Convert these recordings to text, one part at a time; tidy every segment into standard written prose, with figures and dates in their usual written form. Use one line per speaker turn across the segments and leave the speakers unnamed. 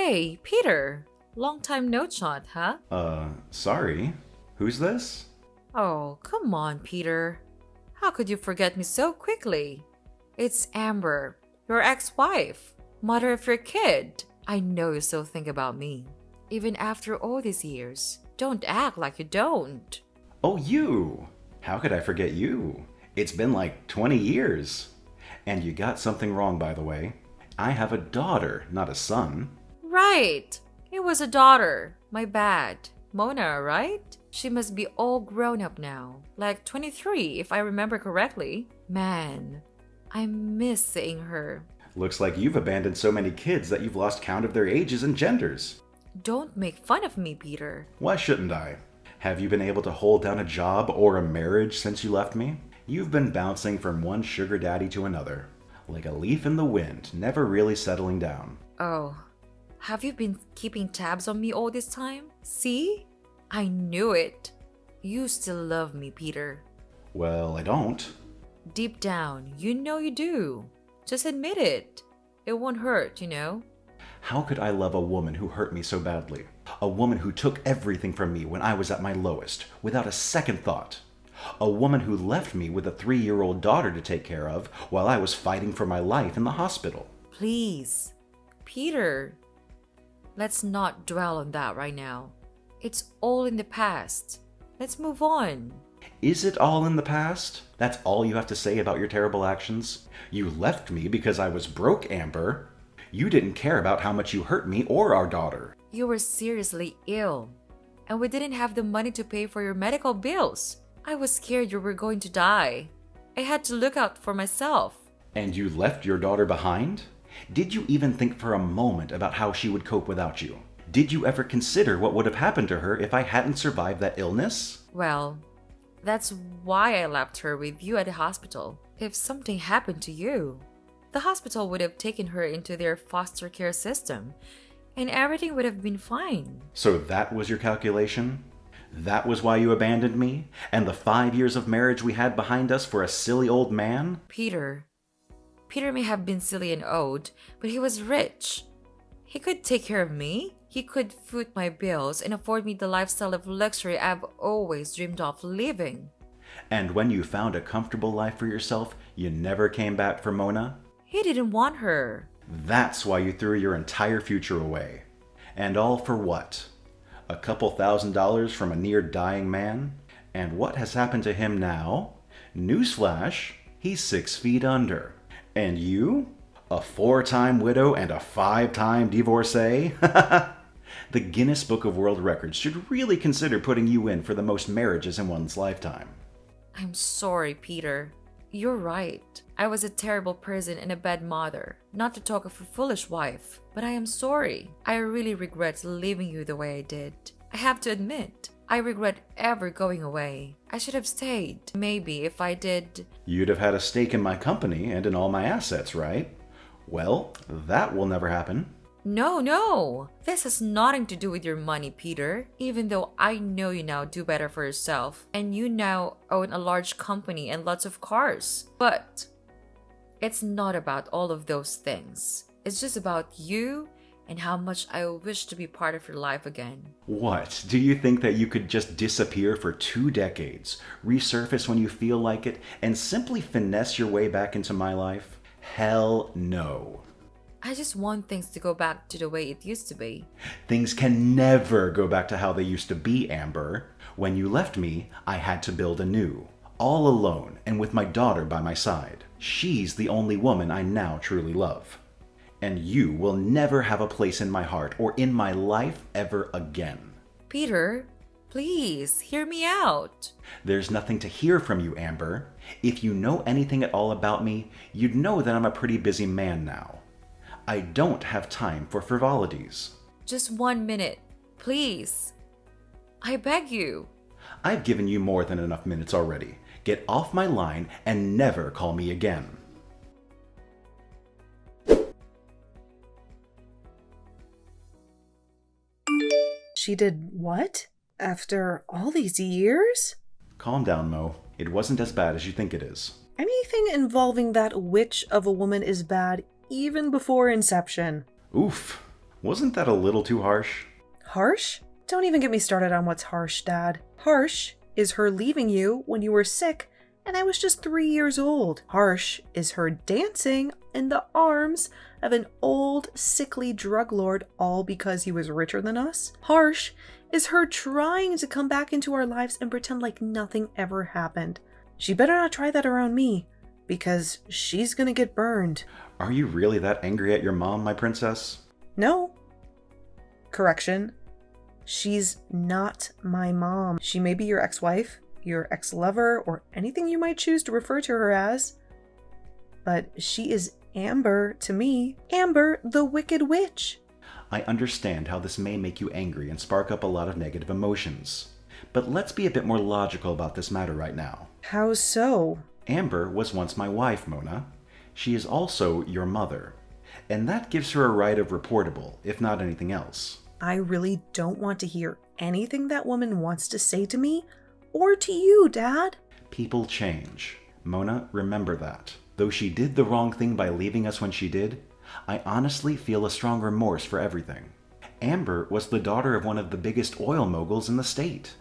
Hey, Peter. Long time no chat, huh?
Sorry. Who's this?
Oh, come on, Peter. How could you forget me so quickly? It's Amber, your ex-wife, mother of your kid. I know you still think about me, even after all these years. Don't act like you don't.
Oh, you! How could I forget you? It's been like 20 years. And you got something wrong, by the way. I have a daughter, not a son.
Right. It was a daughter. My bad. Mona, right? She must be all grown up now. Like 23, if I remember correctly. Man, I miss seeing her.
Looks like you've abandoned so many kids that you've lost count of their ages and genders.
Don't make fun of me, Peter.
Why shouldn't I? Have you been able to hold down a job or a marriage since you left me? You've been bouncing from one sugar daddy to another, like a leaf in the wind, never really settling down.
Oh, have you been keeping tabs on me all this time? See? I knew it. You still love me, Peter.
Well, I don't.
Deep down, you know you do. Just admit it. It won't hurt, you know?
How could I love a woman who hurt me so badly? A woman who took everything from me when I was at my lowest, without a second thought. A woman who left me with a 3-year-old daughter to take care of while I was fighting for my life in the hospital.
Please, Peter, let's not dwell on that right now. It's all in the past. Let's move on.
Is it all in the past? That's all you have to say about your terrible actions? You left me because I was broke, Amber. You didn't care about how much you hurt me or our daughter.
You were seriously ill, and we didn't have the money to pay for your medical bills. I was scared you were going to die. I had to look out for myself.
And you left your daughter behind? Did you even think for a moment about how she would cope without you? Did you ever consider what would have happened to her if I hadn't survived that illness?
Well, that's why I left her with you at the hospital. If something happened to you, the hospital would have taken her into their foster care system, and everything would have been fine.
So that was your calculation? That was why you abandoned me? And the 5 years of marriage we had behind us for a silly old man?
Peter may have been silly and old, but he was rich. He could take care of me. He could foot my bills and afford me the lifestyle of luxury I've always dreamed of living.
And when you found a comfortable life for yourself, you never came back for Mona?
He didn't want her.
That's why you threw your entire future away. And all for what? A couple $1,000s from a near-dying man? And what has happened to him now? Newsflash, he's 6 feet under. And you? A 4-time widow and a 5-time divorcee? The Guinness Book of World Records should really consider putting you in for the most marriages in one's lifetime.
I'm sorry, Peter. You're right. I was a terrible person and a bad mother, not to talk of a foolish wife. But I am sorry. I really regret leaving you the way I did. I have to admit, I regret ever going away. I should have stayed. Maybe if I did...
You'd have had a stake in my company and in all my assets, right? Well, that will never happen.
No. This has nothing to do with your money, Peter. Even though I know you now do better for yourself, and you now own a large company and lots of cars. But it's not about all of those things. It's just about you and how much I wish to be part of your life again.
What? Do you think that you could just disappear for 2 decades, resurface when you feel like it, and simply finesse your way back into my life? Hell no.
I just want things to go back to the way it used to be.
Things can never go back to how they used to be, Amber. When you left me, I had to build anew. All alone and with my daughter by my side. She's the only woman I now truly love. And you will never have a place in my heart or in my life ever again.
Peter, please, hear me out.
There's nothing to hear from you, Amber. If you know anything at all about me, you'd know that I'm a pretty busy man now. I don't have time for frivolities.
Just 1 minute, please. I beg you.
I've given you more than enough minutes already. Get off my line and never call me again.
She did what? After all these years?
Calm down, Mo. It wasn't as bad as you think it is.
Anything involving that witch of a woman is bad even before inception.
Oof. Wasn't that a little too harsh?
Harsh? Don't even get me started on what's harsh, Dad. Harsh is her leaving you when you were sick and I was just 3 years old. Harsh is her dancing in the arms of an old, sickly drug lord, all because he was richer than us. Harsh is her trying to come back into our lives and pretend like nothing ever happened. She better not try that around me, because she's gonna get burned.
Are you really that angry at your mom, my princess?
No. Correction. She's not my mom. She may be your ex-wife, your ex-lover, or anything you might choose to refer to her as. But she is Amber to me. Amber, the Wicked Witch.
I understand how this may make you angry and spark up a lot of negative emotions. But let's be a bit more logical about this matter right now.
How so?
Amber was once my wife, Mona. She is also your mother. And that gives her a right of reportable, if not anything else.
I really don't want to hear anything that woman wants to say to me or to you, Dad.
People change. Mona, remember that. Though she did the wrong thing by leaving us when she did, I honestly feel a strong remorse for everything. Amber was the daughter of one of the biggest oil moguls in the state.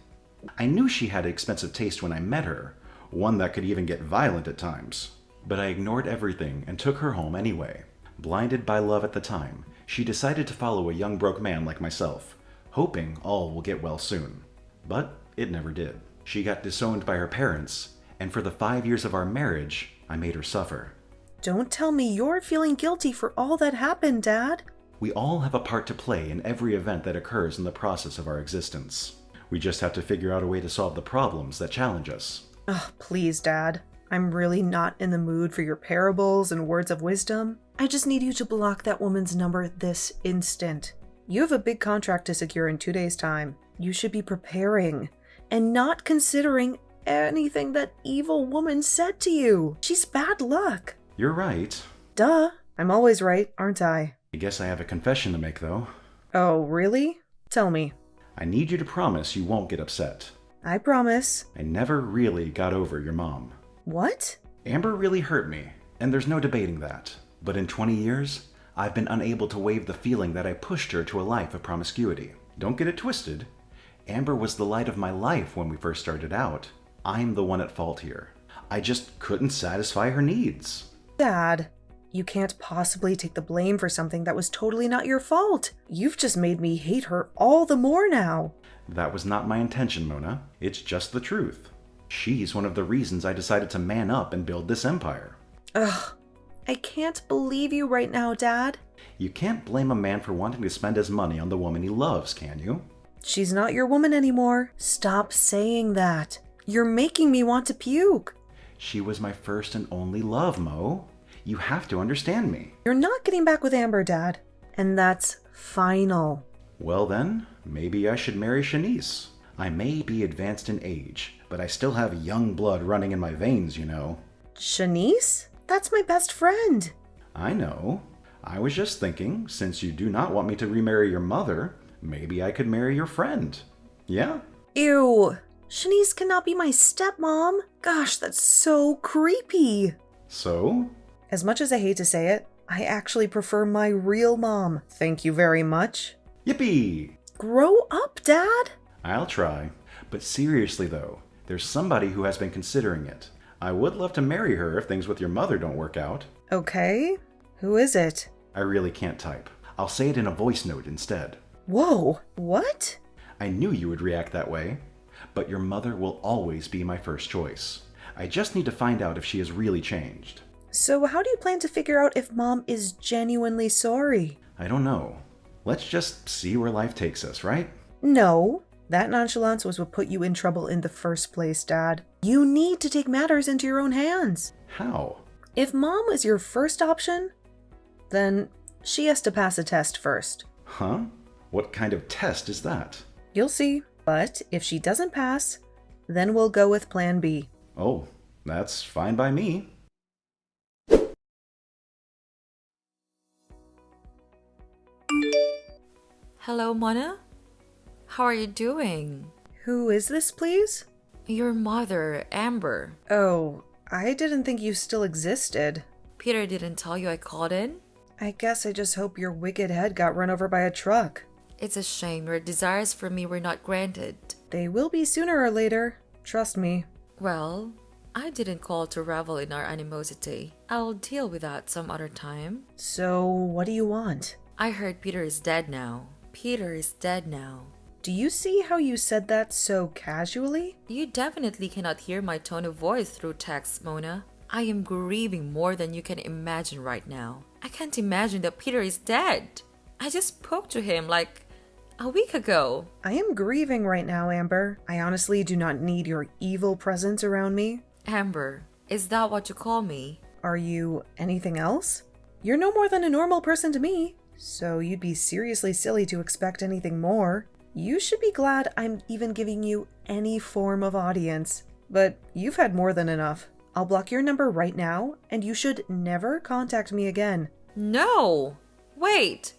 I knew she had expensive taste when I met her, one that could even get violent at times. But I ignored everything and took her home anyway. Blinded by love at the time, she decided to follow a young broke man like myself, hoping all will get well soon. But it never did. She got disowned by her parents, and for the 5 years of our marriage, I made her suffer.
Don't tell me you're feeling guilty for all that happened, Dad.
We all have a part to play in every event that occurs in the process of our existence. We just have to figure out a way to solve the problems that challenge us.
Ugh, please, Dad. I'm really not in the mood for your parables and words of wisdom. I just need you to block that woman's number this instant. You have a big contract to secure in 2 days' time. You should be preparing and not considering anything that evil woman said to you. She's bad luck.
You're right.
Duh. I'm always right, aren't I?
I guess I have a confession to make, though.
Oh, really? Tell me.
I need you to promise you won't get upset.
I promise.
I never really got over your mom.
What?
Amber really hurt me, and there's no debating that. But in 20 years, I've been unable to waive the feeling that I pushed her to a life of promiscuity. Don't get it twisted. Amber was the light of my life when we first started out. I'm the one at fault here. I just couldn't satisfy her needs.
Dad, you can't possibly take the blame for something that was totally not your fault. You've just made me hate her all the more now.
That was not my intention, Mona. It's just the truth. She's one of the reasons I decided to man up and build this empire.
Ugh, I can't believe you right now, Dad.
You can't blame a man for wanting to spend his money on the woman he loves, can you?
She's not your woman anymore. Stop saying that. You're making me want to puke.
She was my first and only love, Mo. You have to understand me.
You're not getting back with Amber, Dad. And that's final.
Well then, maybe I should marry Shanice. I may be advanced in age, but I still have young blood running in my veins, you know.
Shanice? That's my best friend.
I know. I was just thinking, since you do not want me to remarry your mother, maybe I could marry your friend. Yeah?
Ew. Shanice cannot be my stepmom. Gosh, that's so creepy.
So?
As much as I hate to say it, I actually prefer my real mom. Thank you very much.
Yippee!
Grow up, Dad.
I'll try. But seriously though, there's somebody who has been considering it. I would love to marry her if things with your mother don't work out.
Okay. Who is it?
I really can't type. I'll say it in a voice note instead.
Whoa. What?
I knew you would react that way. But your mother will always be my first choice. I just need to find out if she has really changed.
So how do you plan to figure out if Mom is genuinely sorry?
I don't know. Let's just see where life takes us, right?
No. That nonchalance was what put you in trouble in the first place, Dad. You need to take matters into your own hands.
How?
If Mom is your first option, then she has to pass a test first.
Huh? What kind of test is that?
You'll see. But if she doesn't pass, then we'll go with Plan B.
Oh, that's fine by me.
Hello, Mona? How are you doing?
Who is this, please?
Your mother, Amber.
Oh, I didn't think you still existed.
Peter didn't tell you I called in?
I guess I just hope your wicked head got run over by a truck.
It's a shame your desires for me were not granted.
They will be sooner or later. Trust me.
Well, I didn't call to revel in our animosity. I'll deal with that some other time.
So, what do you want?
I heard Peter is dead now. Peter is dead now.
Do you see how you said that so casually?
You definitely cannot hear my tone of voice through text, Mona. I am grieving more than you can imagine right now. I can't imagine that Peter is dead. I just spoke to him like a week ago.
I am grieving right now, Amber. I honestly do not need your evil presence around me.
Amber, is that what you call me?
Are you anything else? You're no more than a normal person to me, so you'd be seriously silly to expect anything more. You should be glad I'm even giving you any form of audience. But you've had more than enough. I'll block your number right now, and you should never contact me again.
No! Wait!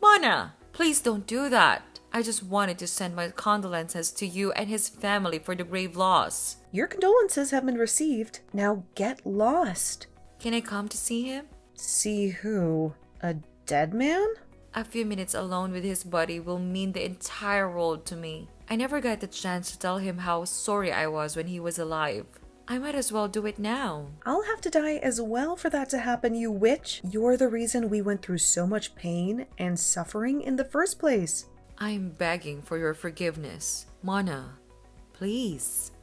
Mona, please don't do that. I just wanted to send my condolences to you and his family for the grave loss.
Your condolences have been received. Now get lost.
Can I come to see him?
See who? A dead man?
A few minutes alone with his body will mean the entire world to me. I never got the chance to tell him how sorry I was when he was alive. I might as well do it now.
I'll have to die as well for that to happen, you witch. You're the reason we went through so much pain and suffering in the first place.
I am begging for your forgiveness. Mona, please.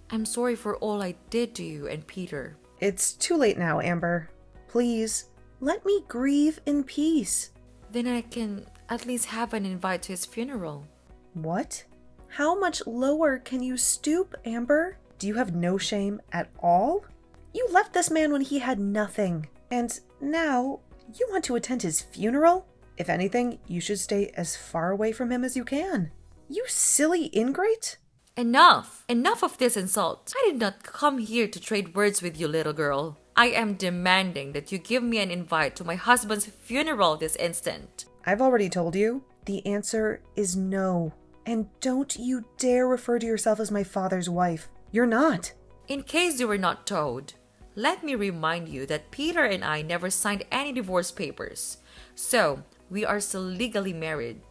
I'm sorry for all I did to you and Peter.
It's too late now, Amber. Please, let me grieve in peace.
Then I can at least have an invite to his funeral.
What? How much lower can you stoop, Amber? Do you have no shame at all? You left this man when he had nothing. And now you want to attend his funeral? If anything, you should stay as far away from him as you can. You silly ingrate!
Enough! Enough of this insult. I did not come here to trade words with you, little girl. I am demanding that you give me an invite to my husband's funeral this instant.
I've already told you. The answer is no. And don't you dare refer to yourself as my father's wife. You're not.
In case you were not told, let me remind you that Peter and I never signed any divorce papers. So, we are still legally married.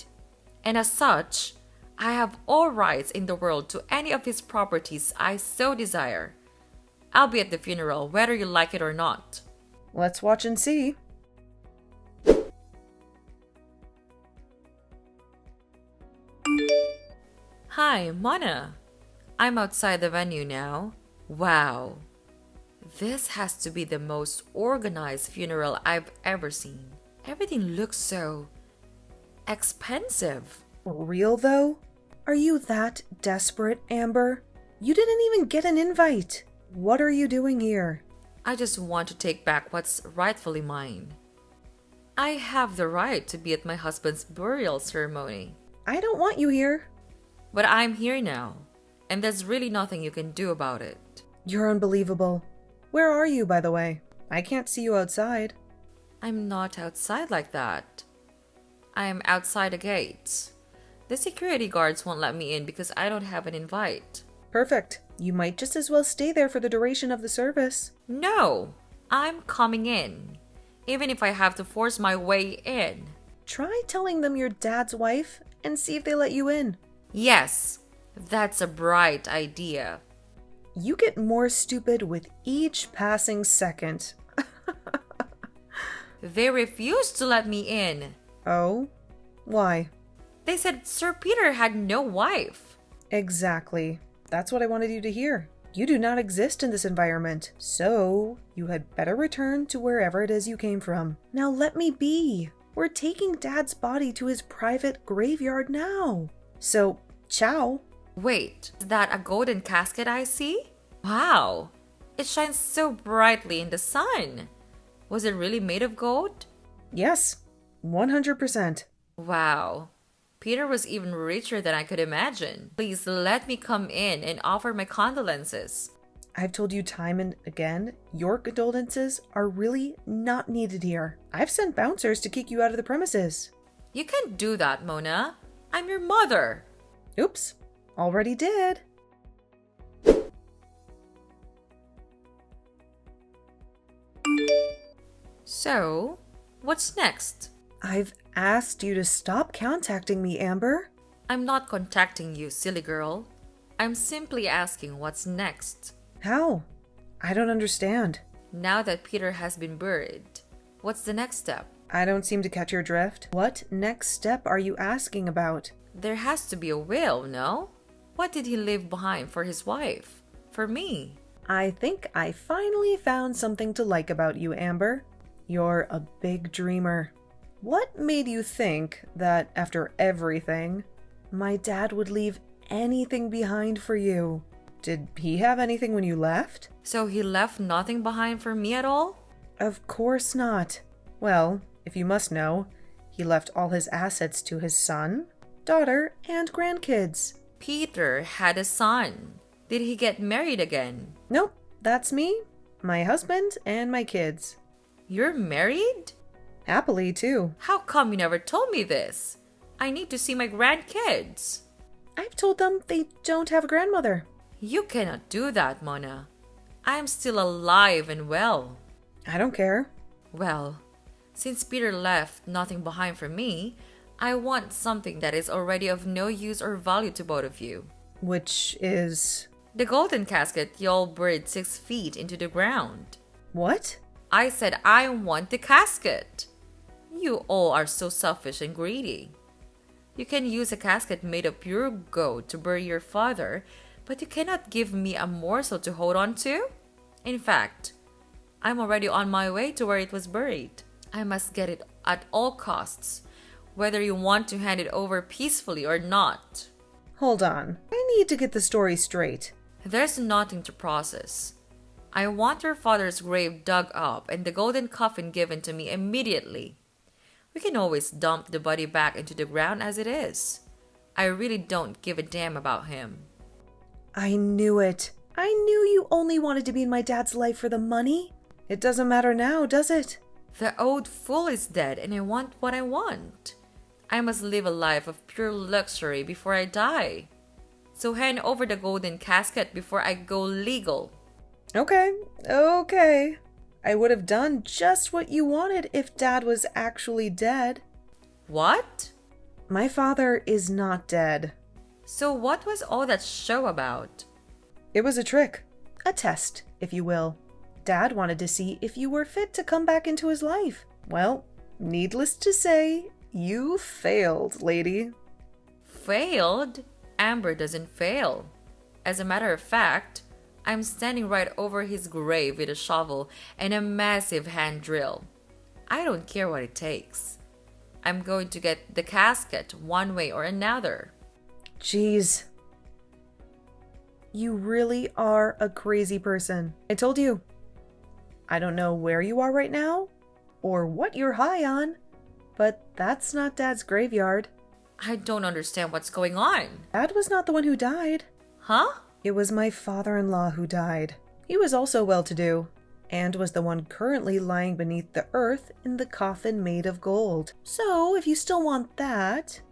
And as such, I have all rights in the world to any of his properties I so desire. I'll be at the funeral whether you like it or not.
Let's watch and see.
Hi, Mona. I'm outside the venue now. Wow. This has to be the most organized funeral I've ever seen. Everything looks so expensive.
Real though? Are you that desperate, Amber? You didn't even get an invite. What are you doing here?
I just want to take back what's rightfully mine. I have the right to be at my husband's burial ceremony.
I don't want you here.
But I'm here now, and there's really nothing you can do about it.
You're unbelievable. Where are you, by the way? I can't see you outside.
I'm not outside like that. I am outside the gates. The security guards won't let me in because I don't have an invite.
Perfect. You might just as well stay there for the duration of the service.
No, I'm coming in, even if I have to force my way in.
Try telling them you're Dad's wife and see if they let you in.
Yes, that's a bright idea.
You get more stupid with each passing second.
They refused to let me in.
Oh? Why?
They said Sir Peter had no wife.
Exactly. That's what I wanted you to hear. You do not exist in this environment, so you had better return to wherever it is you came from. Now let me be. We're taking Dad's body to his private graveyard now. So, ciao.
Wait, is that a golden casket I see? Wow, it shines so brightly in the sun. Was it really made of gold?
Yes, 100%.
Wow, Peter was even richer than I could imagine. Please let me come in and offer my condolences.
I've told you time and again, your condolences are really not needed here. I've sent bouncers to kick you out of the premises.
You can't do that, Mona. I'm your mother.
Oops, already did.
So, What's next?
I've asked you to stop contacting me, Amber.
I'm not contacting you, silly girl. I'm simply asking what's next.
How? I don't understand.
Now that Peter has been buried, what's the next step?
I don't seem to catch your drift. What next step are you asking about?
There has to be a will, no? What did he leave behind for his wife? For me?
I think I finally found something to like about you, Amber. You're a big dreamer. What made you think that after everything, my dad would leave anything behind for you? Did he have anything when you left?
So he left nothing behind for me at all?
Of course not. Well, if you must know, he left all his assets to his son, daughter, and grandkids.
Peter had a son. Did he get married again?
Nope, that's me, my husband, and my kids.
You're married?
Happily, too.
How come you never told me this? I need to see my grandkids.
I've told them they don't have a grandmother.
You cannot do that, Mona. I am still alive and well.
I don't care.
Well, since Peter left nothing behind for me, I want something that is already of no use or value to both of you.
Which is...
The golden casket y'all buried 6 feet into the ground.
What?
I said I want the casket. You all are so selfish and greedy. You can use a casket made of pure gold to bury your father, but you cannot give me a morsel to hold on to? In fact, I'm already on my way to where it was buried. I must get it at all costs, whether you want to hand it over peacefully or not.
Hold on. I need to get the story straight.
There's nothing to process. I want your father's grave dug up and the golden coffin given to me immediately. We can always dump the body back into the ground as it is. I really don't give a damn about him.
I knew it. I knew you only wanted to be in my dad's life for the money. It doesn't matter now, does it?
The old fool is dead and I want what I want. I must live a life of pure luxury before I die. So hand over the golden casket before I go legal.
Okay. I would have done just what you wanted if Dad was actually dead.
What?
My father is not dead.
So what was all that show about?
It was a trick. A test, if you will. Dad wanted to see if you were fit to come back into his life. Well, needless to say, you failed, lady.
Failed? Amber doesn't fail. As a matter of fact, I'm standing right over his grave with a shovel and a massive hand drill. I don't care what it takes. I'm going to get the casket one way or another.
Jeez. You really are a crazy person. I told you. I don't know where you are right now or what you're high on, but that's not Dad's graveyard.
I don't understand what's going on.
Dad was not the one who died.
Huh?
It was my father-in-law who died. He was also well-to-do, and was the one currently lying beneath the earth in the coffin made of gold. So, if you still want that,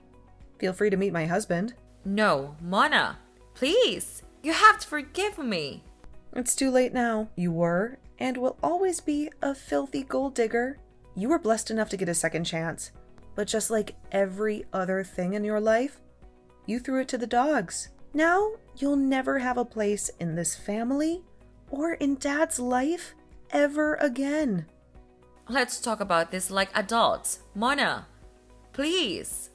feel free to meet my husband.
No, Mona, please, you have to forgive me.
It's too late now. You were, and will always be, a filthy gold digger. You were blessed enough to get a second chance, but just like every other thing in your life, you threw it to the dogs. Now, you'll never have a place in this family or in Dad's life ever again.
Let's talk about this like adults. Mona, please.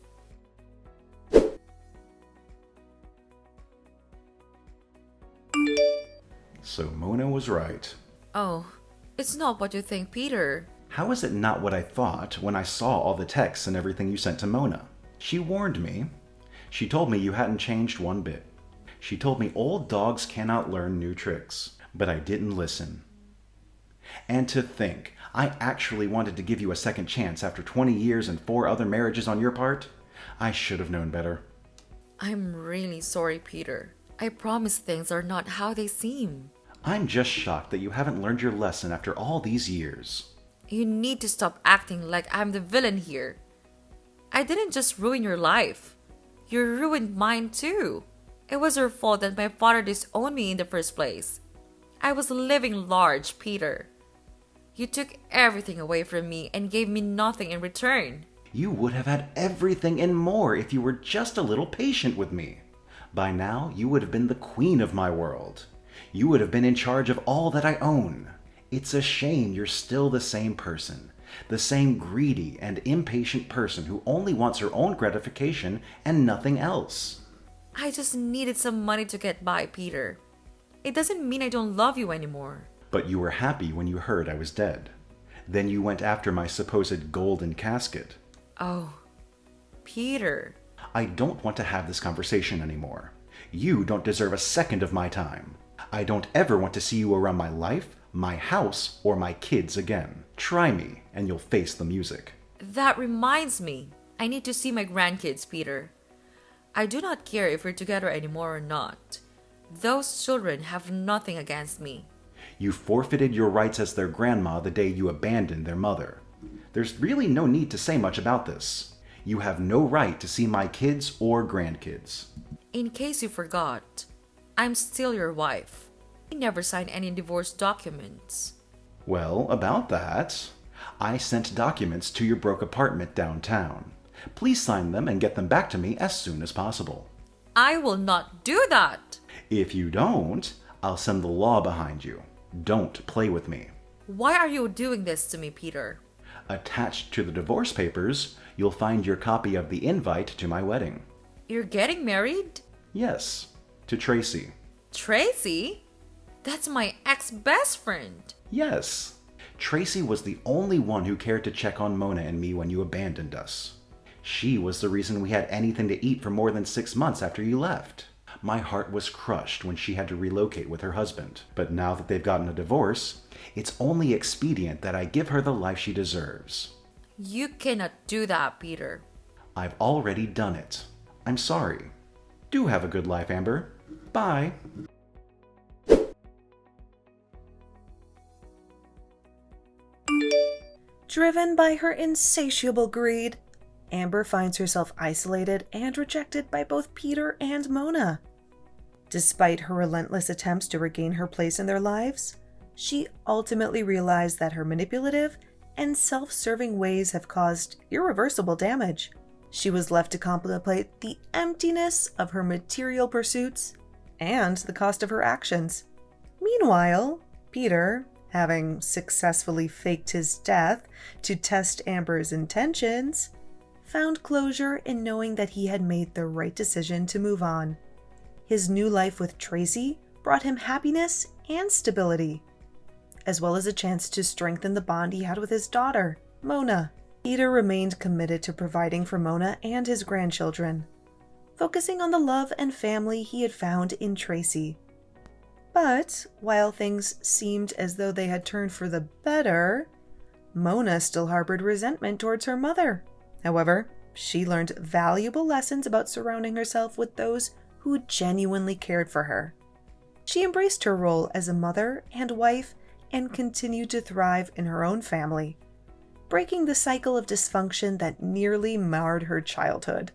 So Mona was right.
Oh, it's not what you think, Peter.
How is it not what I thought when I saw all the texts and everything you sent to Mona? She warned me. She told me you hadn't changed one bit. She told me old dogs cannot learn new tricks, but I didn't listen. And to think, I actually wanted to give you a second chance after 20 years and 4 other marriages on your part? I should have known better.
I'm really sorry, Peter. I promise things are not how they seem.
I'm just shocked that you haven't learned your lesson after all these years.
You need to stop acting like I'm the villain here. I didn't just ruin your life. You ruined mine too. It was your fault that my father disowned me in the first place. I was living large, Peter. You took everything away from me and gave me nothing in return.
You would have had everything and more if you were just a little patient with me. By now, you would have been the queen of my world. You would have been in charge of all that I own. It's a shame you're still the same person. The same greedy and impatient person who only wants her own gratification and nothing else.
I just needed some money to get by, Peter. It doesn't mean I don't love you anymore.
But you were happy when you heard I was dead. Then you went after my supposed golden casket.
Oh, Peter.
I don't want to have this conversation anymore. You don't deserve a second of my time. I don't ever want to see you around my life, my house, or my kids again. Try me, and you'll face the music.
That reminds me. I need to see my grandkids, Peter. I do not care if we're together anymore or not. Those children have nothing against me.
You forfeited your rights as their grandma the day you abandoned their mother. There's really no need to say much about this. You have no right to see my kids or grandkids.
In case you forgot, I'm still your wife. I never signed any divorce documents.
Well, about that, I sent documents to your broke apartment downtown. Please sign them and get them back to me as soon as possible.
I will not do that!
If you don't, I'll send the law behind you. Don't play with me.
Why are you doing this to me, Peter?
Attached to the divorce papers, you'll find your copy of the invite to my wedding.
You're getting married?
Yes, to Tracy.
Tracy? That's my ex-best friend.
Yes. Tracy was the only one who cared to check on Mona and me when you abandoned us. She was the reason we had anything to eat for more than 6 months after you left. My heart was crushed when she had to relocate with her husband. But now that they've gotten a divorce, it's only expedient that I give her the life she deserves.
You cannot do that, Peter.
I've already done it. I'm sorry. Do have a good life, Amber. Bye.
Driven by her insatiable greed, Amber finds herself isolated and rejected by both Peter and Mona. Despite her relentless attempts to regain her place in their lives, she ultimately realized that her manipulative and self-serving ways have caused irreversible damage. She was left to contemplate the emptiness of her material pursuits and the cost of her actions. Meanwhile, Peter, having successfully faked his death to test Amber's intentions, found closure in knowing that he had made the right decision to move on. His new life with Tracy brought him happiness and stability, as well as a chance to strengthen the bond he had with his daughter, Mona. Peter remained committed to providing for Mona and his grandchildren, focusing on the love and family he had found in Tracy. But while things seemed as though they had turned for the better, Mona still harbored resentment towards her mother. However, she learned valuable lessons about surrounding herself with those who genuinely cared for her. She embraced her role as a mother and wife and continued to thrive in her own family, breaking the cycle of dysfunction that nearly marred her childhood.